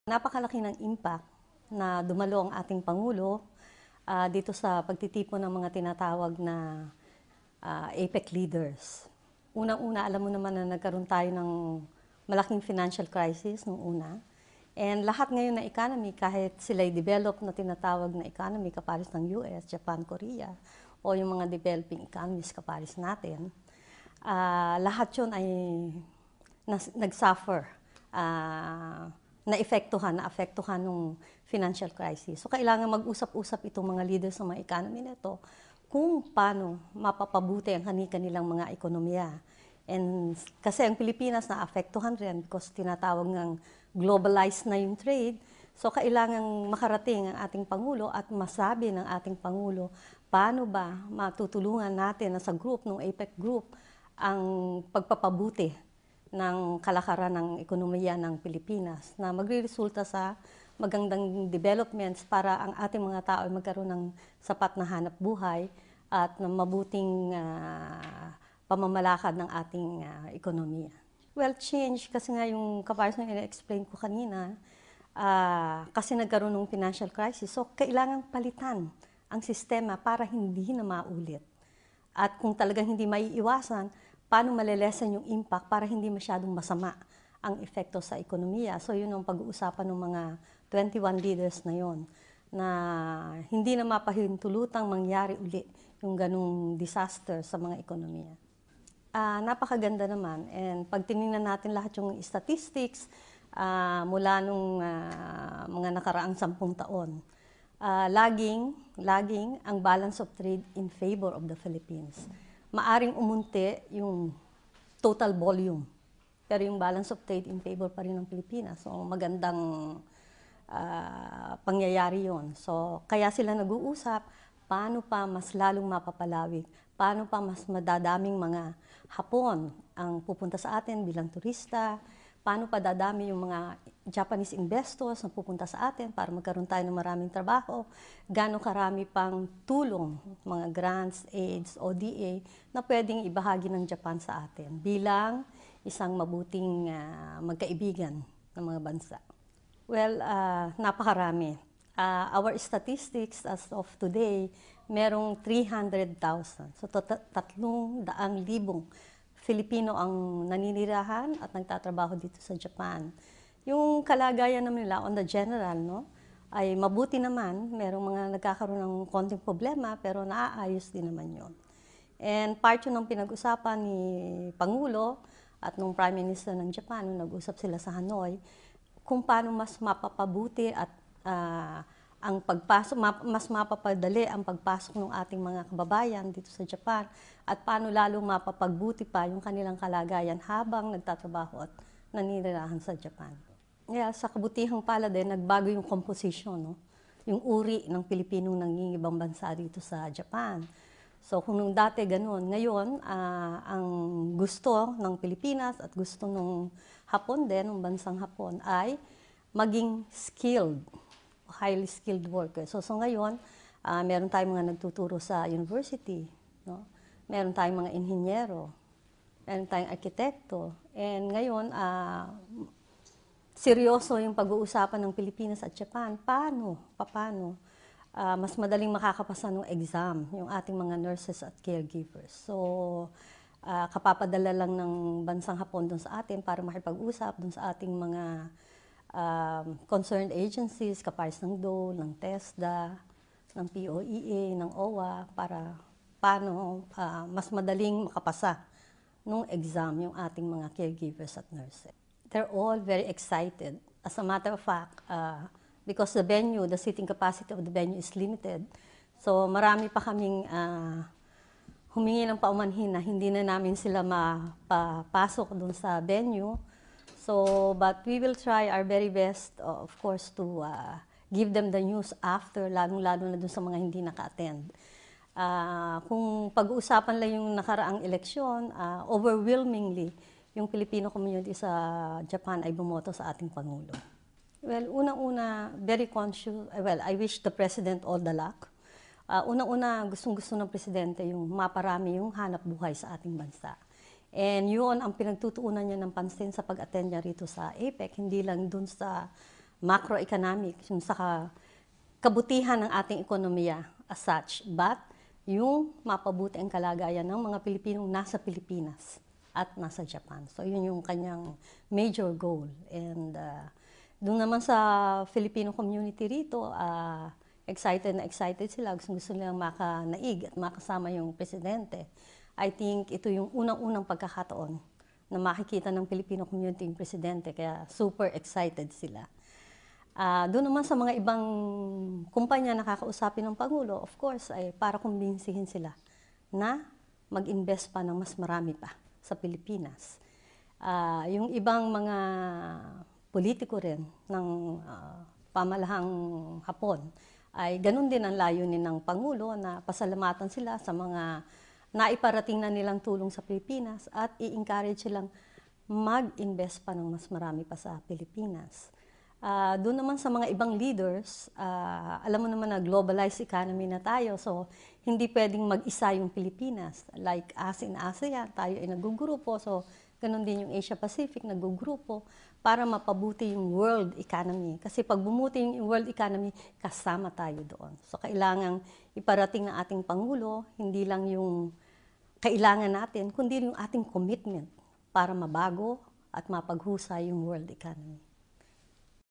Napakalaki ng impact na dumalo ang ating Pangulo dito sa pagtitipon ng mga tinatawag na APEC leaders. Unang-una, alam mo naman na nagkaroon tayo ng malaking financial crisis nung una. And lahat ngayon na economy, kahit sila'y developed na tinatawag na economy kapares ng US, Japan, Korea, o yung mga developing economies kapares natin, lahat yun ay nag-suffer. Naapektuhan ng financial crisis. So, kailangan mag-usap-usap itong mga leaders ng mga economy nito kung paano mapapabuti ang kanilang mga ekonomiya. And kasi ang Pilipinas naapektuhan rin because tinatawag ng globalized na yung trade. So, kailangan makarating ang ating Pangulo at masabi ng ating Pangulo paano ba matutulungan natin na sa group, ng APEC group, ang pagpapabuti ng kalakaran ng ekonomiya ng Pilipinas na magre-resulta sa magandang developments para ang ating mga tao ay magkaroon ng sapat na hanap buhay at ng mabuting pamamalakad ng ating ekonomiya. Well, change kasi nga yung kapares na ina-explain ko kanina, kasi nagkaroon ng financial crisis, so kailangan palitan ang sistema para hindi na maulit. At kung talagang hindi maiiwasan, paano malilesen yung impact para hindi masyadong masama ang epekto sa ekonomiya. So yun ang pag-uusapan ng mga 21 leaders na yon na hindi na mapahintulutang mangyari uli yung ganung disaster sa mga ekonomiya. Napakaganda naman, and pag tinignan natin lahat yung statistics mula nung mga nakaraang 10 taon, laging ang balance of trade in favor of the Philippines. Maaring umunti yung total volume, pero yung balance of trade in favor pa rin ng Pilipinas. So magandang pangyayari yon. So kaya sila nag-uusap, paano pa mas lalong mapapalawig, paano pa mas madadaming mga Hapon ang pupunta sa atin bilang turista, paano pa dadami yung mga Japanese investors na pupunta sa atin para magkaroon tayo ng maraming trabaho, gaano karami pang tulong, mga grants, aids, ODA na pwedeng ibahagi ng Japan sa atin bilang isang mabuting magkaibigan ng mga bansa. Well, napakarami. Our statistics as of today, merong 300,000. So, 300,000 Filipino ang naninirahan at nagtatrabaho dito sa Japan. Yung kalagayan naman nila on the general, no, ay mabuti naman. Merong mga nagkakaroon ng konting problema pero naaayos din naman yon. And part yun ng pinag-usapan ni Pangulo at nung Prime Minister ng Japan, nung nag-usap sila sa Hanoi, kung paano mas mapapabuti at ang pagpasok, mas mapapadali ang pagpasok ng ating mga kababayan dito sa Japan at paano lalong mapapagbuti pa yung kanilang kalagayan habang nagtatrabaho at naninirahan sa Japan. Yeah, sa kabutihang pala din, nagbago yung composition, no? Yung uri ng Pilipinong nangingibang bansa dito sa Japan. So kung nung dati ganun, ngayon ang gusto ng Pilipinas at gusto ng Hapon din, ng bansang Hapon, ay maging skilled, highly skilled workers. So ngayon, meron tayong mga nagtuturo sa university, no? Meron tayong mga inhinyero, meron tayong arkitekto, and ngayon, seryoso yung pag-uusapan ng Pilipinas at Japan. Paano? Mas madaling makakapasa ng exam yung ating mga nurses at caregivers. So, kapapadala lang ng bansang Hapon dun sa atin para makipag-usap dun sa ating mga concerned agencies, kapares ng DOLE, ng TESDA, ng POEA, ng OWA, para paano mas madaling makapasa nung exam yung ating mga caregivers at nurses. They're all very excited. As a matter of fact, because the venue, the seating capacity of the venue is limited, so marami pa kaming humingi ng paumanhin na hindi na namin sila mapapasok dun sa venue. So, but we will try our very best, of course, to give them the news after, lalong-lalo na dun sa mga hindi naka-attend. Kung pag-uusapan lang yung nakaraang eleksyon, overwhelmingly, yung Filipino community sa Japan ay bumoto sa ating Pangulo. Well, unang-una, very conscious, well, I wish the President all the luck. Unang-una, gustong-gusto ng Presidente yung maparami yung hanap buhay sa ating bansa. And yun ang pinagtutuunan niya ng pansin sa pag-attend niya rito sa APEC, hindi lang dun sa macroeconomic, yung sa kabutihan ng ating ekonomiya as such, but yung mapabuti ang kalagayan ng mga Pilipinong nasa Pilipinas at nasa Japan. So yun yung kanyang major goal. And doon naman sa Filipino community rito, excited na excited sila. Gusto nilang makanaig at makasama yung presidente. I think ito yung unang-unang pagkakataon na makikita ng Filipino community yung presidente. Kaya super excited sila. Doon naman sa mga ibang kumpanya na kakausapin ng Pangulo, of course, ay para kumbinsihin sila na mag-invest pa ng mas marami pa sa Pilipinas. Yung ibang mga politiko rin ng pamalahang Hapon ay ganun din ang layunin ng Pangulo na pasalamatan sila sa mga naiparating na nilang tulong sa Pilipinas at i-encourage silang mag-invest pa ng mas marami pa sa Pilipinas. Doon naman sa mga ibang leaders, alam mo naman na globalized economy na tayo, so hindi pwedeng mag-isa yung Pilipinas. Like as in ASEAN, tayo ay nagugrupo, so ganun din yung Asia Pacific, nagugrupo para mapabuti yung world economy. Kasi pag bumuti yung world economy, kasama tayo doon. So kailangang iparating ng ating Pangulo, hindi lang yung kailangan natin, kundi yung ating commitment para mabago at mapaghusay yung world economy.